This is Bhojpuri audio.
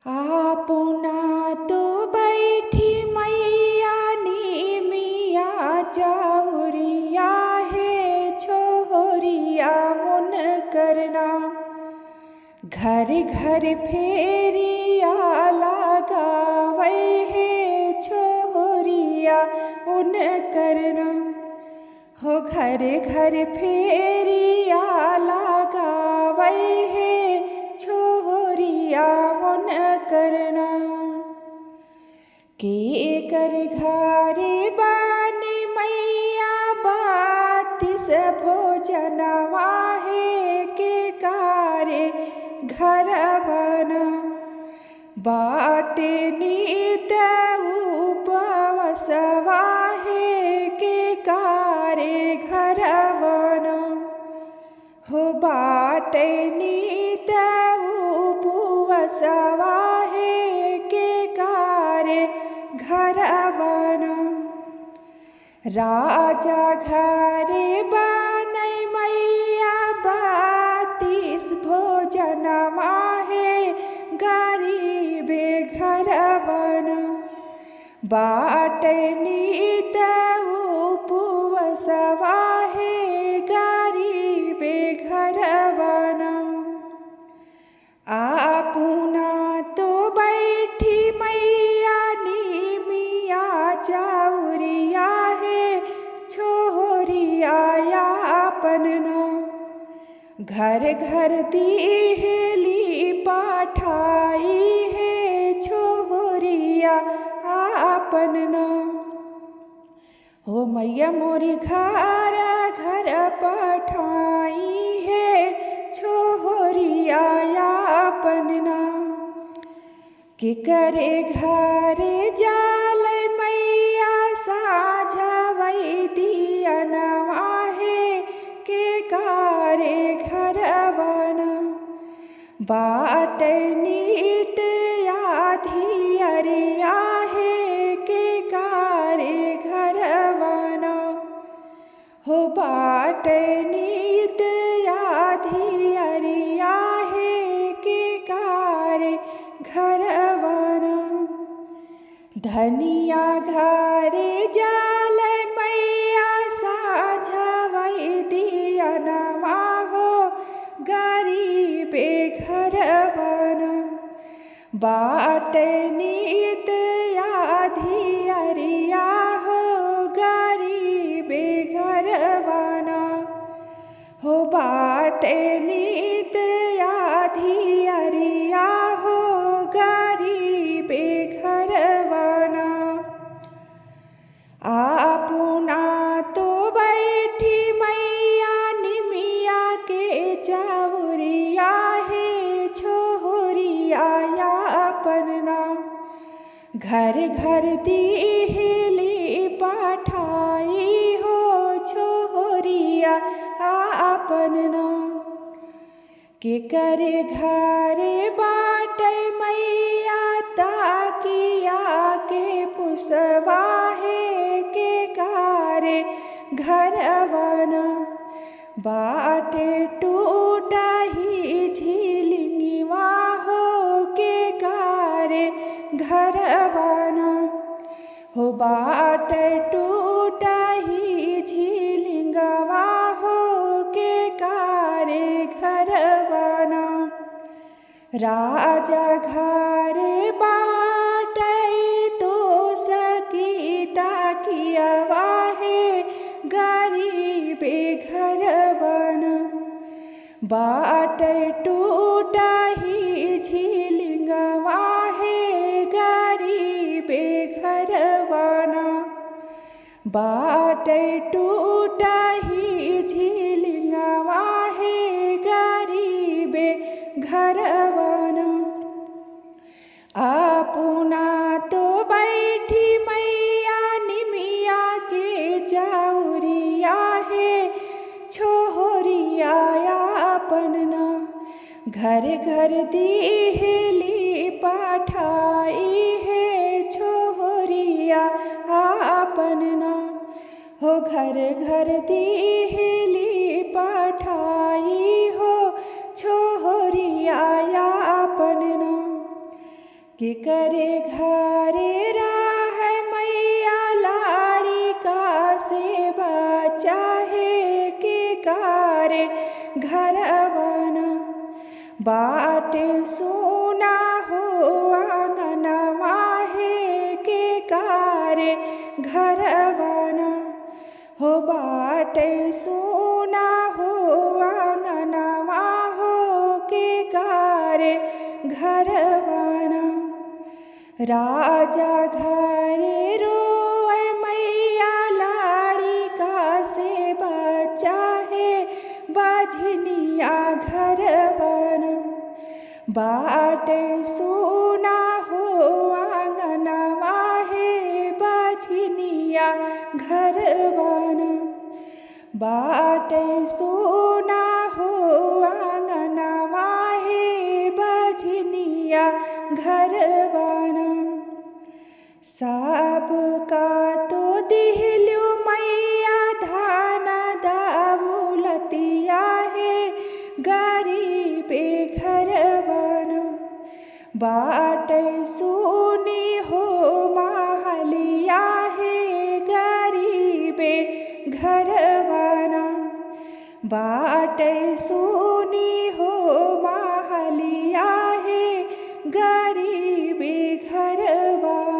आपुना तो बैठी मैया नी मिया चाउरिया है छोरिया मुन करना घर घर फेरिया लगावै है छोरिया उन करना हो घर घर फेरिया लगावै है छोरिया मुन करना के कर घरे बानी मैया बातिस भोजनवा है के कारे घर बना बाटे नीत उपवसवा है के कारे घर बना हो बाटे नीत उपवसवा है के कारे घर बना राजा घरे बानै मैया बातिस भोजनवा है गरीबे घर बना बाटे नीत उपवसवा है गरीबे घर बना आपुना तो बैठी मैया नी मिया चाउरिया है छोरिया यापनना घर घर दिहली पाठाई है छोरिया आपनना हो मैया मोरी घर घर पठाई है छोरिया यापनना के करे घरे जाल मैया साझवै दियनवा है के कारे घर बना बाट नीत आधियरिया है के कारे घर बना हो बाट नीत आधियरिया है के कारे घर बना धनिया घरे जाल मैया साझवै दियनवा हो गरीबे घर बना बाट नीत आधियरिया हो गरीबे घर बना हो बाट नीत आधियरिया हो गरीबे घर बना आपुना तो बैठी मैया निमिया के चाउरिया है छोरिया यापनना घर घर दिहली पाठाई हो छोरिया आपनना के करे घरे बाटे मैया ताकिया के पुसवा है के कारे घर बना बाटे टूटा ही झिलिंगवा हो के कारे घर बना हो बाटे टूटा ही झिलिंगवा हो के कारे घर बना राजा घरे बाटे तो सकीता कियवा है गरीबे घर बना बाटे टूटा ही झिलिंगवा है गरीबे घर बना बाटे टूटा ही झिलिंगवा है गरीबे घर बना आपुना तो बैठी मैया निमिया के चाउरिया है छोरिया यापनना घर घर दिहली पाठाई है छोरिया आपनना हो घर घर दिहली पाठाई हो छोरिया यापनना के करे घरे राह मैया लाड़ी का से बचा है के कारे घरवाना बाट सोना हो आंगनवा है के कारे घरवाना हो बाट सोना हो आंगनवा हो के कारे घरवाना राजा घरे रोए मैया लाड़ी का से बचा है बाझनिया घरवाना बाट सोना हो आंगनवा है बाझनिया घरवाना बाट सोना हो आंगनवा है बाझनिया घरवाना सबका तो दिहलु मैया धान दाऊलतिया है गरीबे घरवाना बाट सुनी हो महलिया है गरीबे घरवाना बाट सुनी हो महलिया है गरीबे घरवाना।